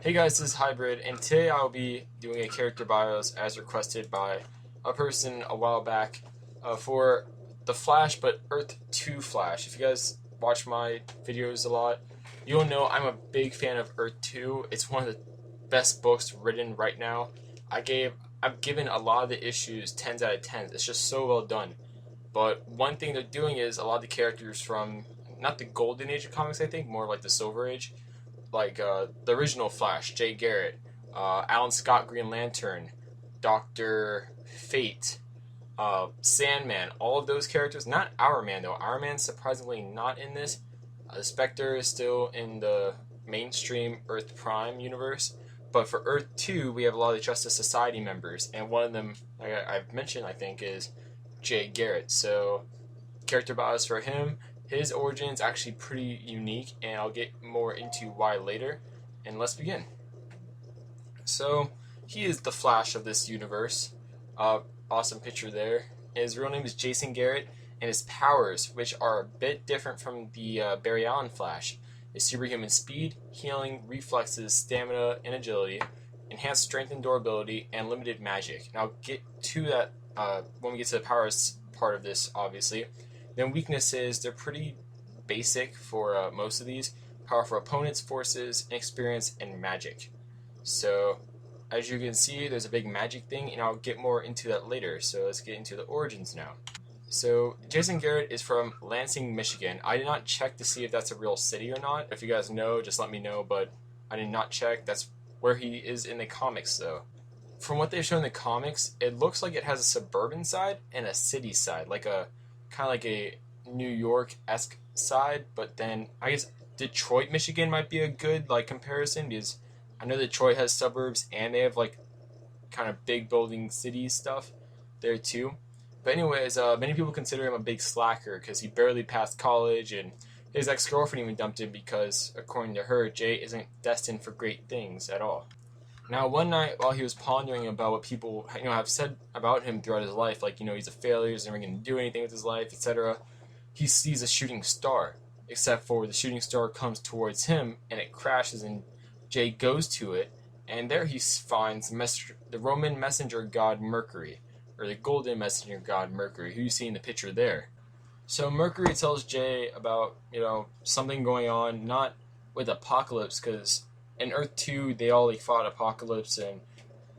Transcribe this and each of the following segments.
Hey guys, this is Hybrid, and today I'll be doing a character bios as requested by a person a while back for the Flash, but Earth-2 Flash. If you guys watch my videos a lot, you'll know I'm a big fan of Earth-2. It's one of the best books written right now. I've given a lot of the issues 10s out of 10s. It's just so well done. But one thing they're doing is a lot of the characters from not the golden age of comics, I think, more like the silver age, like the original Flash, Jay Garrick, Alan Scott, Green Lantern, Doctor Fate, Sandman, all of those characters. Not Our Man though. Our Man's surprisingly not in this. The Spectre is still in the mainstream Earth Prime universe. But for Earth-2, we have a lot of the Justice Society members, and one of them, like I've mentioned, I think, is Jay Garrick. So, character bios for him. His origin is actually pretty unique, and I'll get more into why later. And let's begin. So, he is the Flash of this universe. Awesome picture there. His real name is Jason Garrett, and his powers, which are a bit different from the Barry Allen Flash, is superhuman speed, healing, reflexes, stamina, and agility, enhanced strength and durability, and limited magic. And I'll get to that when we get to the powers part of this, obviously. Then weaknesses, they're pretty basic for most of these. Powerful opponents, forces, inexperience, and magic. So, as you can see, there's a big magic thing, and I'll get more into that later. So let's get into the origins now. So, Jason Garrett is from Lansing, Michigan. I did not check to see if that's a real city or not. If you guys know, just let me know, but I did not check. That's where he is in the comics, though. From what they've shown in the comics, it looks like it has a suburban side and a city side, like a kind of like a New York-esque side, but then I guess Detroit, Michigan might be a good like comparison, because I know Detroit has suburbs and they have like kind of big building city stuff there too. But anyways, many people consider him a big slacker because he barely passed college, and his ex-girlfriend even dumped him because, according to her, Jay isn't destined for great things at all. Now, one night while he was pondering about what people have said about him throughout his life, like he's a failure, he's never going to do anything with his life, etc., he sees a shooting star. Except for the shooting star comes towards him and it crashes, and Jay goes to it, and there he finds the Roman messenger god Mercury, or the golden messenger god Mercury, who you see in the picture there. So Mercury tells Jay about something going on, not with Apocalypse, because in Earth-2 they all fought Apocalypse, and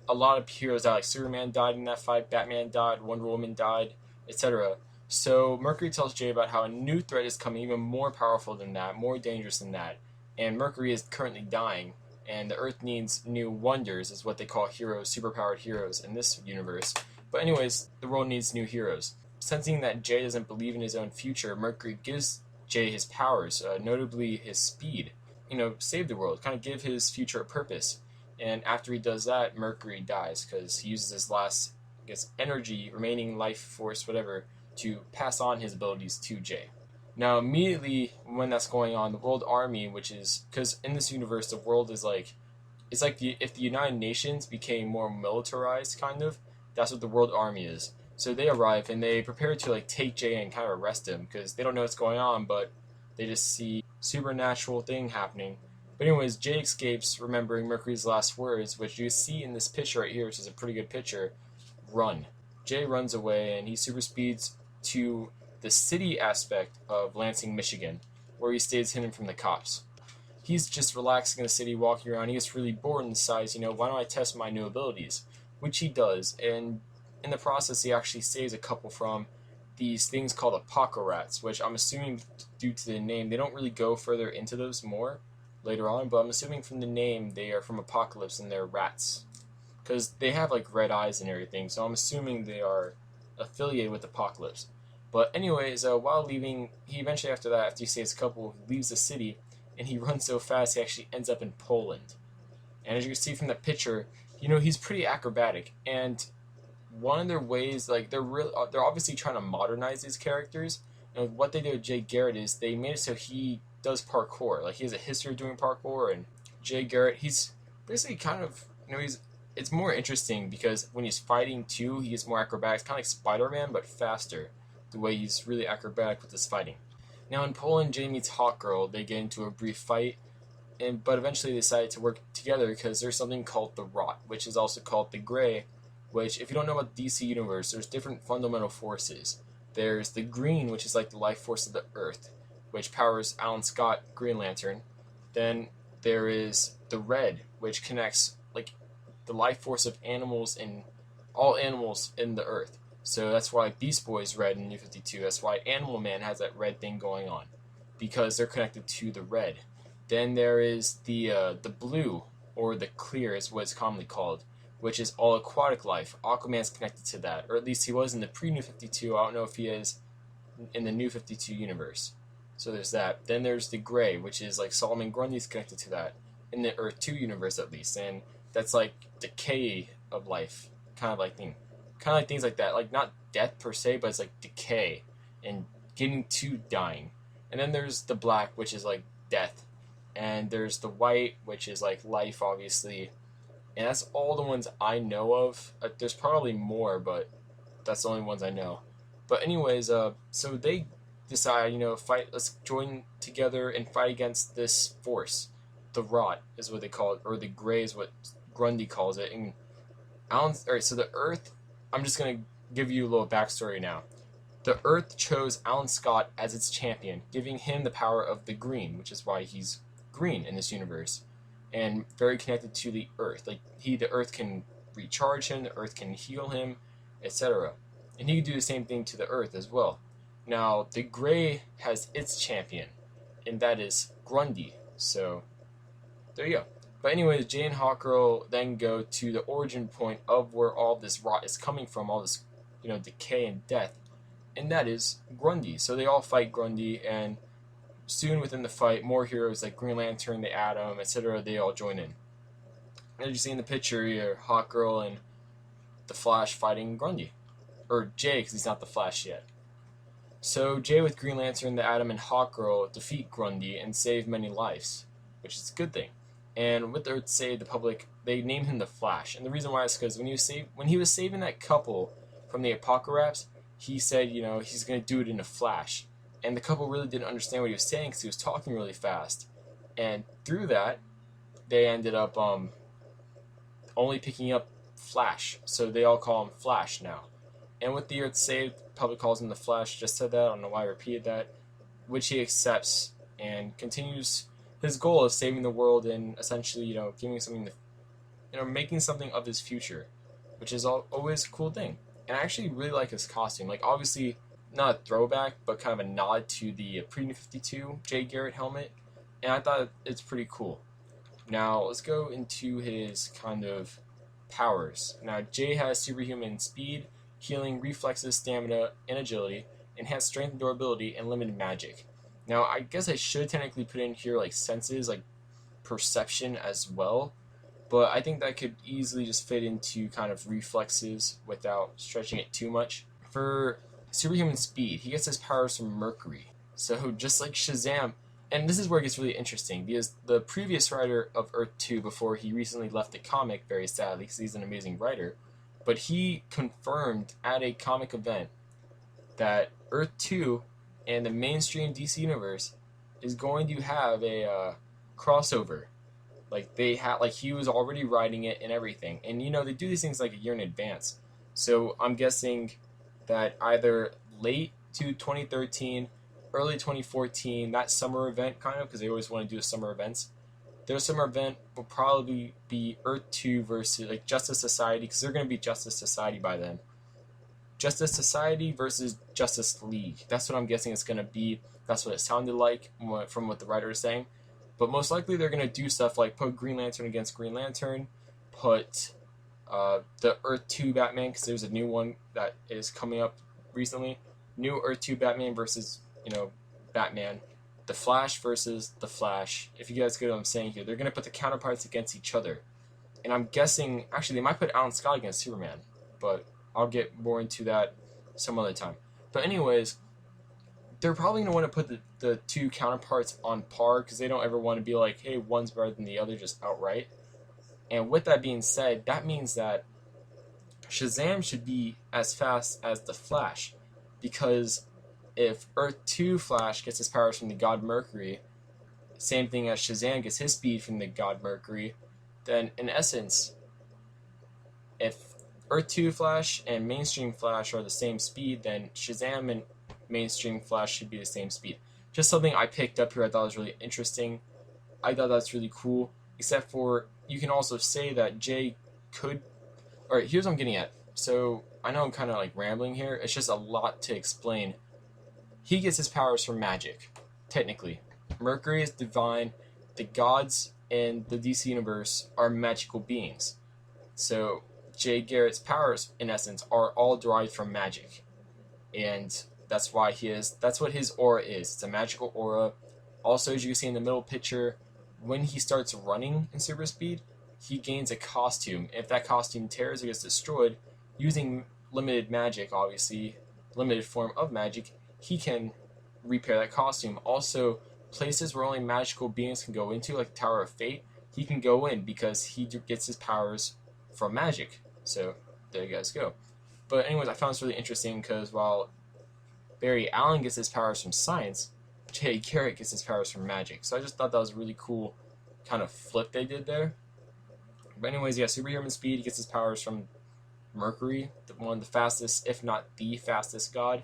a lot of heroes died. Like Superman died in that fight, Batman died, Wonder Woman died, etc. So Mercury tells Jay about how a new threat is coming, even more powerful than that, more dangerous than that, and Mercury is currently dying, and the Earth needs new wonders, is what they call heroes, superpowered heroes in this universe. But anyways, the world needs new heroes. Sensing that Jay doesn't believe in his own future, Mercury gives Jay his powers, notably his speed. Save the world, kind of give his future a purpose. And after he does that, Mercury dies because he uses his last, energy, remaining life force, whatever, to pass on his abilities to Jay. Now, immediately when that's going on, the World Army, which is because in this universe, the world is it's like if the United Nations became more militarized, kind of. That's what the World Army is. So they arrive and they prepare to take Jay and kind of arrest him because they don't know what's going on, but they just see supernatural thing happening. But anyways, Jay escapes, remembering Mercury's last words, which you see in this picture right here, which is a pretty good picture. Run. Jay runs away and he super speeds to the city aspect of Lansing, Michigan, where he stays hidden from the cops. He's just relaxing in the city, walking around. He gets really bored and decides, why don't I test my new abilities? Which he does, and in the process he actually saves a couple from these things called apocorats, which I'm assuming due to the name, they don't really go further into those more later on, but I'm assuming from the name they are from Apocalypse and they're rats. Because they have red eyes and everything, so I'm assuming they are affiliated with Apocalypse. But anyways, while leaving, he eventually after he saves a couple, he leaves the city, and he runs so fast he actually ends up in Poland. And as you can see from the picture, he's pretty acrobatic, and one of their ways, they're obviously trying to modernize these characters, and what they did with Jay Garrett is they made it so he does parkour. He has a history of doing parkour, and Jay Garrett, he's basically kind of, it's more interesting because when he's fighting too, he gets more acrobatic, kind of like Spider-Man, but faster, the way he's really acrobatic with his fighting. Now in Poland, Jay meets Hawkgirl, they get into a brief fight, but eventually they decided to work together because there's something called the Rot, which is also called the Gray, which, if you don't know about the DC universe, there's different fundamental forces. There's the Green, which is like the life force of the Earth, which powers Alan Scott, Green Lantern. Then there is the Red, which connects like the life force of animals and all animals in the Earth. So that's why Beast Boy's red in New 52. That's why Animal Man has that red thing going on, because they're connected to the red. Then there is the blue, or the clear is what it's commonly called, which is all aquatic life. Aquaman's connected to that, or at least he was in the pre-New 52. I don't know if he is in the New 52 universe. So there's that. Then there's the gray, which is like Solomon Grundy's connected to that, in the Earth-2 universe at least. And that's like decay of life, kind of like things like that. Like not death per se, but it's like decay and getting to dying. And then there's the black, which is like death. And there's the white, which is like life, obviously. And that's all the ones I know of. There's probably more, but that's the only ones I know. But anyways, so they decide, fight. Let's join together and fight against this force. The Rot is what they call it, or the Gray is what Grundy calls it. And alright, so the Earth. I'm just gonna give you a little backstory now. The Earth chose Alan Scott as its champion, giving him the power of the Green, which is why he's green in this universe, and very connected to the Earth. Like the Earth can recharge him, the Earth can heal him, etc. And he can do the same thing to the Earth as well. Now the Gray has its champion, and that is Grundy. So there you go. But anyways, Jay and Hawkgirl then go to the origin point of where all this rot is coming from, all this decay and death, and that is Grundy. So they all fight Grundy, and soon within the fight, more heroes like Green Lantern, the Atom, etc., they all join in. As you see in the picture here, Hawkgirl and the Flash fighting Grundy. Or Jay, because he's not the Flash yet. So Jay with Green Lantern, the Atom, and Hawkgirl defeat Grundy and save many lives, which is a good thing. And with Earth Save the Public, they named him the Flash. And the reason why is because when he was saving that couple from the apocalypse, he said, he's going to do it in a flash. And the couple really didn't understand what he was saying because he was talking really fast. And through that, they ended up only picking up Flash. So they all call him Flash now. And with the Earth Saved, the public calls him the Flash. Just said that. I don't know why I repeated that. Which he accepts and continues his goal of saving the world and essentially, giving something to, making something of his future. Which is always a cool thing. And I actually really like his costume. Like, obviously, not a throwback, but kind of a nod to the pre-New 52 Jay Garrick helmet. And I thought it's pretty cool. Now, let's go into his kind of powers. Now, Jay has superhuman speed, healing, reflexes, stamina, and agility, enhanced strength and durability, and limited magic. Now, I guess I should technically put in here, like, senses, like, perception as well. But I think that could easily just fit into kind of reflexes without stretching it too much. For superhuman speed, he gets his powers from Mercury. So just like Shazam, and this is where it gets really interesting, because the previous writer of Earth-2, before he recently left the comic, very sadly, because he's an amazing writer, but he confirmed at a comic event that Earth-2 and the mainstream DC universe is going to have a crossover. Like he was already writing it and everything. And they do these things like a year in advance. So I'm guessing that either late to 2013, early 2014, that summer event kind of, because they always want to do summer events. Their summer event will probably be Earth-2 versus like Justice Society, because they're going to be Justice Society by then. Justice Society versus Justice League. That's what I'm guessing it's going to be. That's what it sounded like from what the writer is saying. But most likely they're going to do stuff like put Green Lantern against Green Lantern, put the Earth-2 Batman, because there's a new one that is coming up recently. New Earth-2 Batman versus, Batman. The Flash versus the Flash. If you guys get what I'm saying here, they're going to put the counterparts against each other. And I'm guessing, actually, they might put Alan Scott against Superman, but I'll get more into that some other time. But anyways, they're probably going to want to put the two counterparts on par, because they don't ever want to be like, hey, one's better than the other just outright. And with that being said, that means that Shazam should be as fast as the Flash, because if Earth-2 Flash gets his powers from the god Mercury, same thing as Shazam gets his speed from the god Mercury, then in essence, if Earth-2 Flash and mainstream Flash are the same speed, then Shazam and mainstream Flash should be the same speed. Just something I picked up here I thought was really interesting. I thought that's really cool, except for you can also say that Jay could... Alright, here's what I'm getting at. So, I know I'm kind of like rambling here. It's just a lot to explain. He gets his powers from magic, technically. Mercury is divine. The gods in the DC universe are magical beings. So, Jay Garrick's powers, in essence, are all derived from magic. And that's why that's what his aura is. It's a magical aura. Also, as you can see in the middle picture, when he starts running in super speed, he gains a costume. If that costume tears or gets destroyed, using limited magic, obviously, limited form of magic, he can repair that costume. Also, places where only magical beings can go into, like the Tower of Fate, he can go in because he gets his powers from magic. So, there you guys go. But anyways, I found this really interesting because while Barry Allen gets his powers from science, Jay Garrick gets his powers from magic. So I just thought that was a really cool kind of flip they did there. But anyways, yeah, superhuman speed, he gets his powers from Mercury, one of the fastest, if not the fastest god,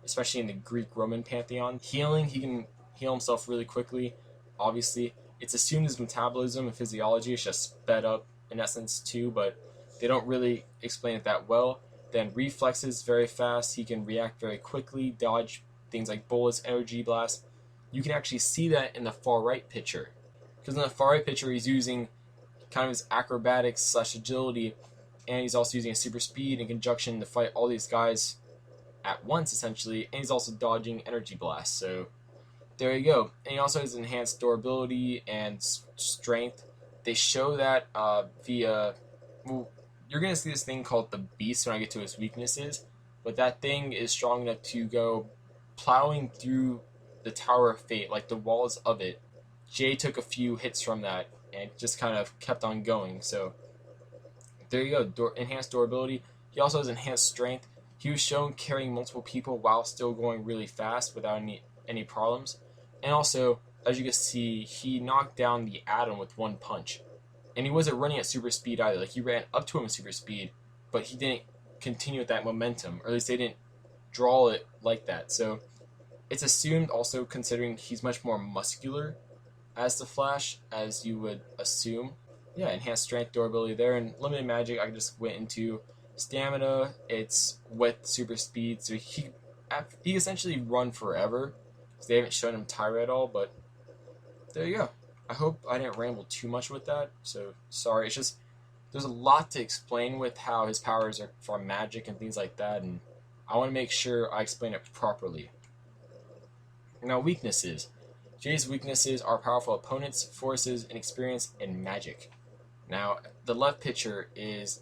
especially in the Greek-Roman pantheon. Healing, he can heal himself really quickly. Obviously, it's assumed his metabolism and physiology is just sped up in essence too, but they don't really explain it that well. Then reflexes, very fast. He can react very quickly, dodge things like bullets, energy blasts. You can actually see that in the far right picture. Because in the far right picture, he's using kind of his acrobatics / agility, and he's also using a super speed in conjunction to fight all these guys at once, essentially, and he's also dodging energy blasts. So there you go. And he also has enhanced durability and strength. They show that via... Well, you're going to see this thing called the Beast when I get to his weaknesses, but that thing is strong enough to go plowing through the Tower of Fate, like the walls of it. Jay took a few hits from that and just kind of kept on going. So there you go, enhanced durability. He also has enhanced strength. He was shown carrying multiple people while still going really fast without any problems. And also, as you can see, he knocked down the Atom with one punch. And he wasn't running at super speed either. Like, he ran up to him at super speed, but he didn't continue with that momentum, or at least they didn't draw it like that. So it's assumed, also considering he's much more muscular as the Flash, as you would assume. Yeah, enhanced strength, durability there, and limited magic. I just went into stamina. It's with super speed, so he essentially run forever. They haven't shown him tire at all, but there you go. I hope I didn't ramble too much with that, so sorry. It's just, there's a lot to explain with how his powers are from magic and things like that, and I want to make sure I explain it properly. Now, weaknesses. Jay's weaknesses are powerful opponents, forces, inexperience, and magic. Now, the left picture is,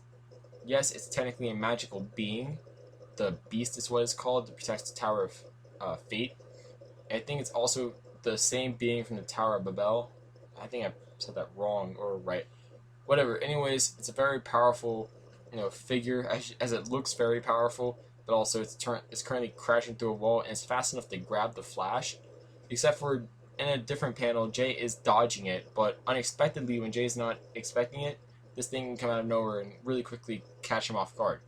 yes, it's technically a magical being. The Beast is what it's called, to protect the Tower of Fate. And I think it's also the same being from the Tower of Babel. I think I said that wrong or right. Whatever. Anyways, it's a very powerful, figure, as it looks very powerful, but also it's currently crashing through a wall, and it's fast enough to grab the Flash. Except for in a different panel, Jay is dodging it, but unexpectedly, when Jay's not expecting it, this thing can come out of nowhere and really quickly catch him off guard.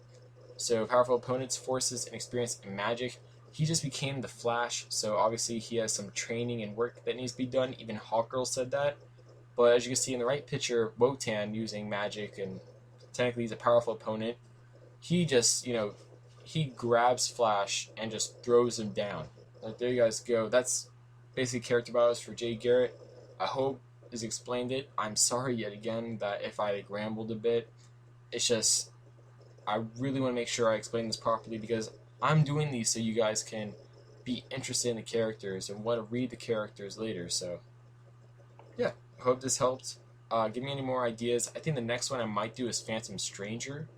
So powerful opponents, forces, inexperience, and magic. He just became the Flash, so obviously he has some training and work that needs to be done. Even Hawkgirl said that. But as you can see in the right picture, Wotan, using magic, and technically he's a powerful opponent, he just, he grabs Flash and just throws him down. Like, there you guys go. That's basically character bios for Jay Garrick. I hope this explained it. I'm sorry yet again that if I rambled a bit. It's just, I really want to make sure I explain this properly, because I'm doing these so you guys can be interested in the characters and want to read the characters later. So, yeah, I hope this helped. Give me any more ideas. I think the next one I might do is Phantom Stranger.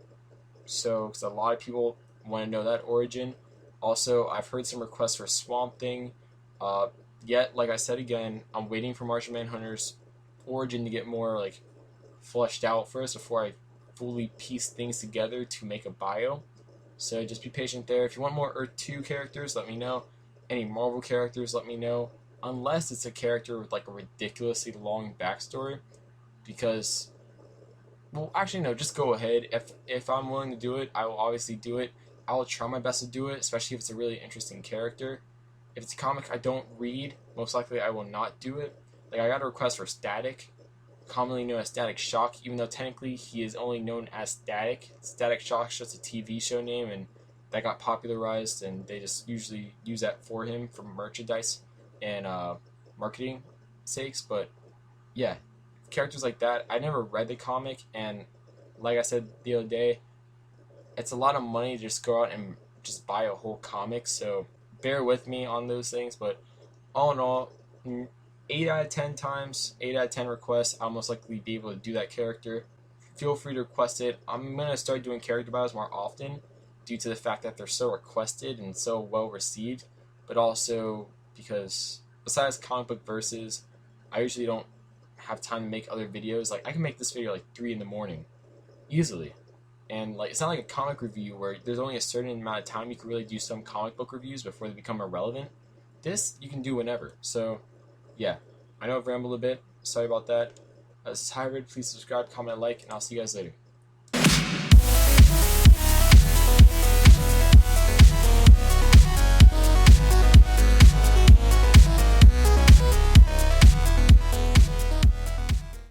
So, because a lot of people want to know that origin. Also, I've heard some requests for Swamp Thing. Yet, like I said again, I'm waiting for Martian Manhunter's origin to get more, fleshed out first before I fully piece things together to make a bio. So just be patient there. If you want more Earth-2 characters, let me know. Any Marvel characters, let me know. unless it's a character with like a ridiculously long backstory, because, well, actually no, just go ahead. If I'm willing to do it, I will obviously do it. I will try my best to do it, especially if it's a really interesting character. If it's a comic I don't read, most likely I will not do it. Like, I got a request for Static, commonly known as Static Shock, even though technically he is only known as Static. Static Shock's just a TV show name, and that got popularized, and they just usually use that for him for merchandise and marketing sakes. But yeah, characters like that, I never read the comic, and like I said the other day, it's a lot of money to just go out and just buy a whole comic, so bear with me on those things. But all in all, 8 out of 10 times, 8 out of 10 requests, I'll most likely be able to do that character. Feel free to request it. I'm going to start doing character bios more often due to the fact that they're so requested and so well received, but also because besides comic book verses, I usually don't have time to make other videos. Like, I can make this video like 3 in the morning easily. And like, it's not like a comic review where there's only a certain amount of time you can really do some comic book reviews before they become irrelevant. This you can do whenever. So yeah, I know I've rambled a bit. Sorry about that. This is Hybrid. Please subscribe, comment, like, and I'll see you guys later.